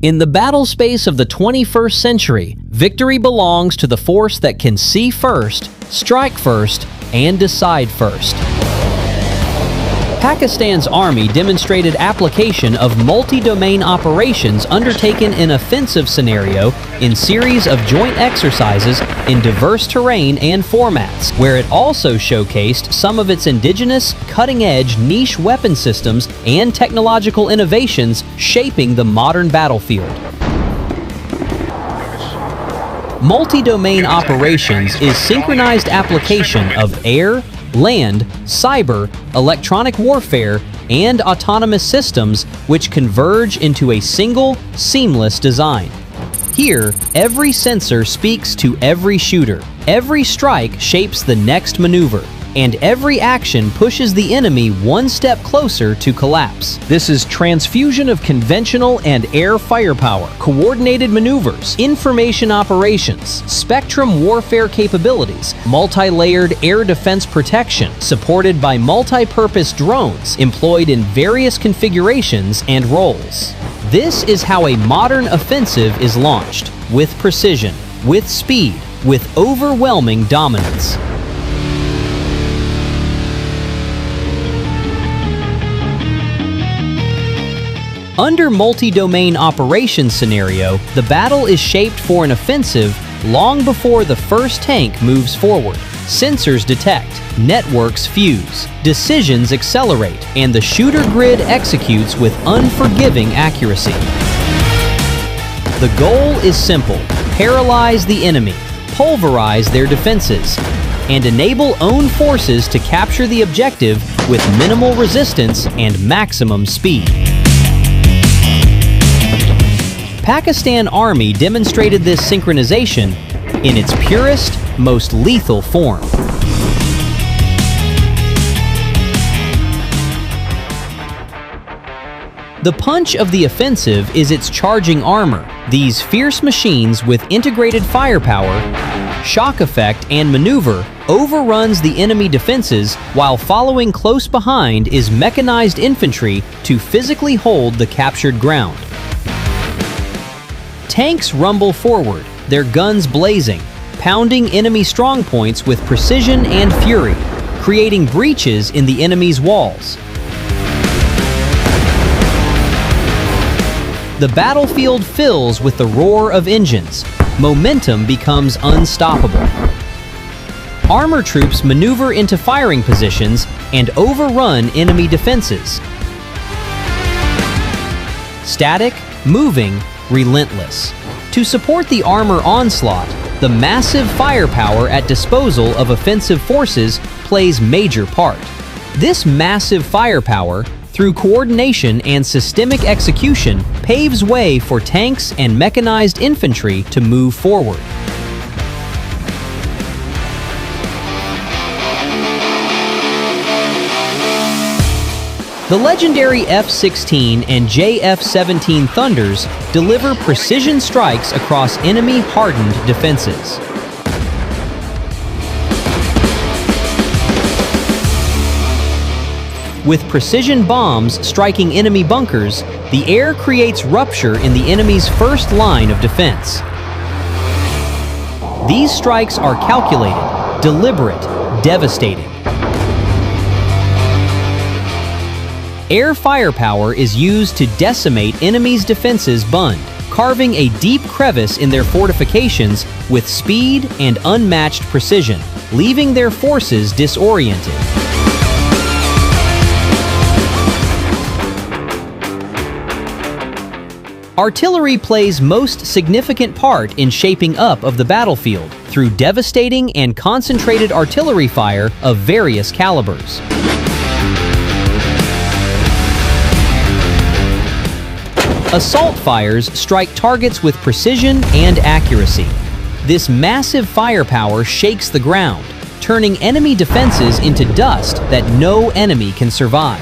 In the battle space of the 21st century, victory belongs to the force that can see first, strike first, and decide first. Pakistan's army demonstrated application of multi-domain operations undertaken in offensive scenario in series of joint exercises in diverse terrain and formats, where it also showcased some of its indigenous, cutting-edge niche weapon systems and technological innovations shaping the modern battlefield. Multi-domain operations is synchronized application of air, land, cyber, electronic warfare, and autonomous systems which converge into a single, seamless design. Here, every sensor speaks to every shooter, every strike shapes the next maneuver, and every action pushes the enemy one step closer to collapse. This is transfusion of conventional and air firepower, coordinated maneuvers, information operations, spectrum warfare capabilities, multi-layered air defense protection, supported by multi-purpose drones employed in various configurations and roles. This is how a modern offensive is launched, with precision, with speed, with overwhelming dominance. Under multi-domain operations scenario, the battle is shaped for an offensive long before the first tank moves forward. Sensors detect, networks fuse, decisions accelerate, and the shooter grid executes with unforgiving accuracy. The goal is simple: paralyze the enemy, pulverize their defenses, and enable own forces to capture the objective with minimal resistance and maximum speed. Pakistan Army demonstrated this synchronization in its purest, most lethal form. The punch of the offensive is its charging armor. These fierce machines with integrated firepower, shock effect, and maneuver overruns the enemy defenses, while following close behind is mechanized infantry to physically hold the captured ground. Tanks rumble forward, their guns blazing, pounding enemy strongpoints with precision and fury, creating breaches in the enemy's walls. The battlefield fills with the roar of engines. Momentum becomes unstoppable. Armor troops maneuver into firing positions and overrun enemy defenses. Static, moving, relentless. To support the armor onslaught, the massive firepower at disposal of offensive forces plays major part. This massive firepower, through coordination and systemic execution, paves way for tanks and mechanized infantry to move forward. The legendary F-16 and JF-17 Thunders deliver precision strikes across enemy-hardened defenses. With precision bombs striking enemy bunkers, the air creates rupture in the enemy's first line of defense. These strikes are calculated, deliberate, devastating. Air firepower is used to decimate enemies' defenses bund, carving a deep crevice in their fortifications with speed and unmatched precision, leaving their forces disoriented. Artillery plays most significant part in shaping up of the battlefield through devastating and concentrated artillery fire of various calibers. Assault fires strike targets with precision and accuracy. This massive firepower shakes the ground, turning enemy defenses into dust that no enemy can survive.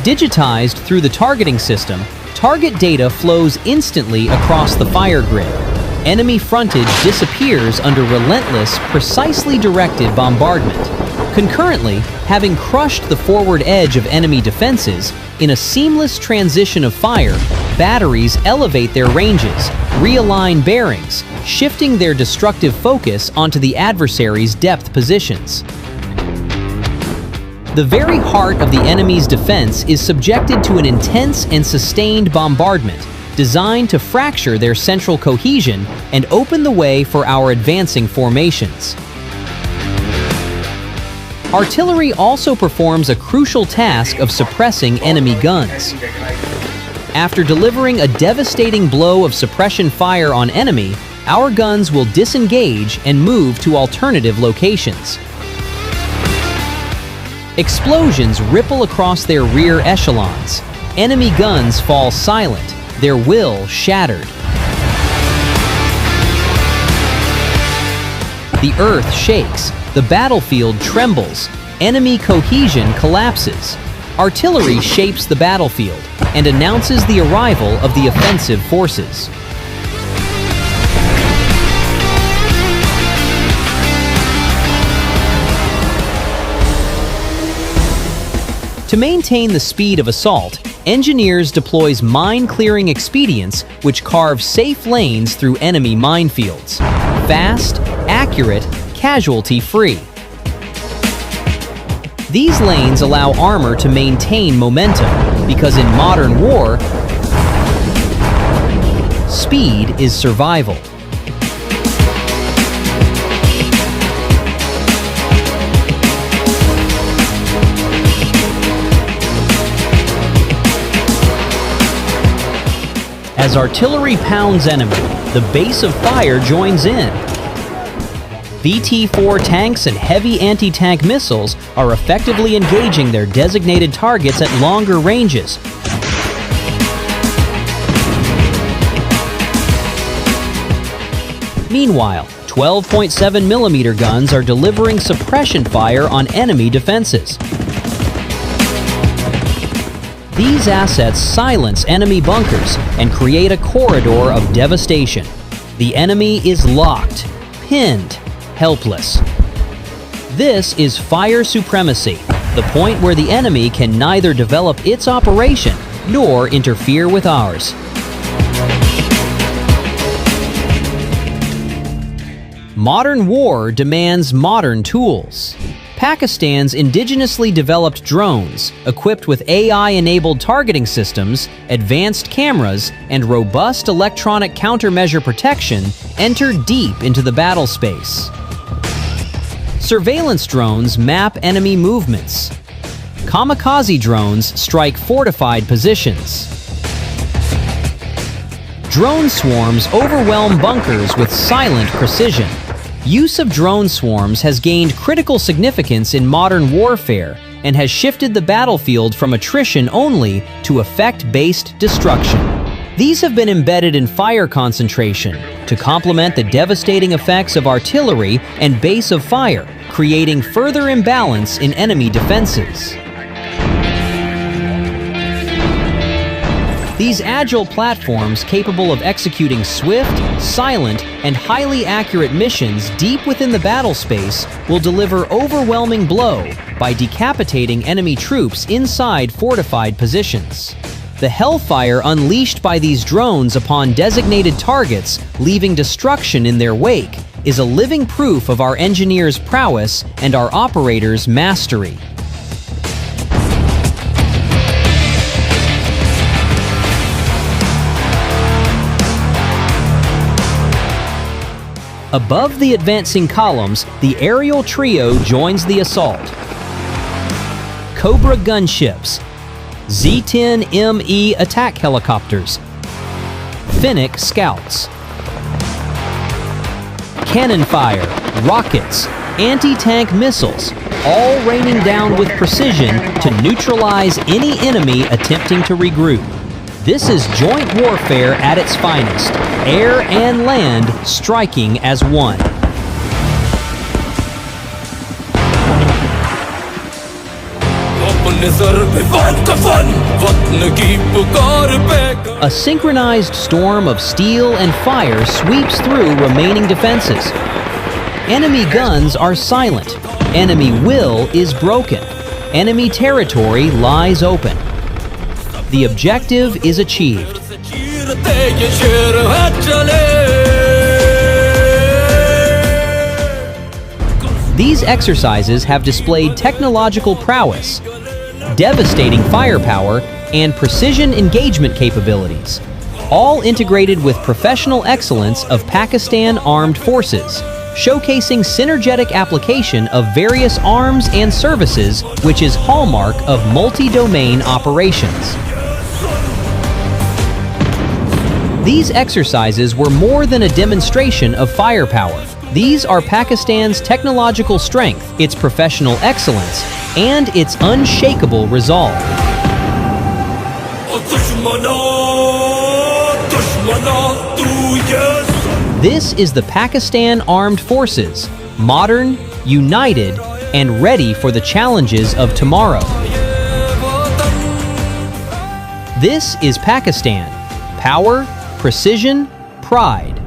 Digitized through the targeting system, target data flows instantly across the fire grid. Enemy frontage disappears under relentless, precisely directed bombardment. Concurrently, having crushed the forward edge of enemy defenses, in a seamless transition of fire, batteries elevate their ranges, realign bearings, shifting their destructive focus onto the adversary's depth positions. The very heart of the enemy's defense is subjected to an intense and sustained bombardment, designed to fracture their central cohesion and open the way for our advancing formations. Artillery also performs a crucial task of suppressing enemy guns. After delivering a devastating blow of suppression fire on enemy, our guns will disengage and move to alternative locations. Explosions ripple across their rear echelons. Enemy guns fall silent, their will shattered. The earth shakes, the battlefield trembles, enemy cohesion collapses. Artillery shapes the battlefield and announces the arrival of the offensive forces. To maintain the speed of assault, engineers deploy mine-clearing expedients which carve safe lanes through enemy minefields. Fast, accurate, casualty-free. These lanes allow armor to maintain momentum, because in modern war, speed is survival. As artillery pounds enemy, the base of fire joins in. VT-4 tanks and heavy anti-tank missiles are effectively engaging their designated targets at longer ranges. Meanwhile, 12.7mm guns are delivering suppression fire on enemy defenses. These assets silence enemy bunkers and create a corridor of devastation. The enemy is locked, pinned, helpless. This is fire supremacy, the point where the enemy can neither develop its operation nor interfere with ours. Modern war demands modern tools. Pakistan's indigenously developed drones, equipped with AI-enabled targeting systems, advanced cameras, and robust electronic countermeasure protection, enter deep into the battle space. Surveillance drones map enemy movements. Kamikaze drones strike fortified positions. Drone swarms overwhelm bunkers with silent precision. Use of drone swarms has gained critical significance in modern warfare and has shifted the battlefield from attrition only to effect-based destruction. These have been embedded in fire concentration to complement the devastating effects of artillery and base of fire, creating further imbalance in enemy defenses. These agile platforms, capable of executing swift, silent, and highly accurate missions deep within the battle space, will deliver overwhelming blow by decapitating enemy troops inside fortified positions. The hellfire unleashed by these drones upon designated targets, leaving destruction in their wake, is a living proof of our engineers' prowess and our operators' mastery. Above the advancing columns, the aerial trio joins the assault. Cobra gunships, Z-10ME attack helicopters, Fennec scouts, cannon fire, rockets, anti-tank missiles, all raining down with precision to neutralize any enemy attempting to regroup. This is joint warfare at its finest, air and land striking as one. A synchronized storm of steel and fire sweeps through remaining defenses. Enemy guns are silent. Enemy will is broken. Enemy territory lies open. the objective is achieved. These exercises have displayed technological prowess, devastating firepower, and precision engagement capabilities, all integrated with professional excellence of Pakistan Armed Forces, showcasing synergetic application of various arms and services, which is hallmark of multi-domain operations. These exercises were more than a demonstration of firepower. These are Pakistan's technological strength, its professional excellence, and its unshakable resolve. This is the Pakistan Armed Forces, modern, united, and ready for the challenges of tomorrow. This is Pakistan. Power, precision, pride.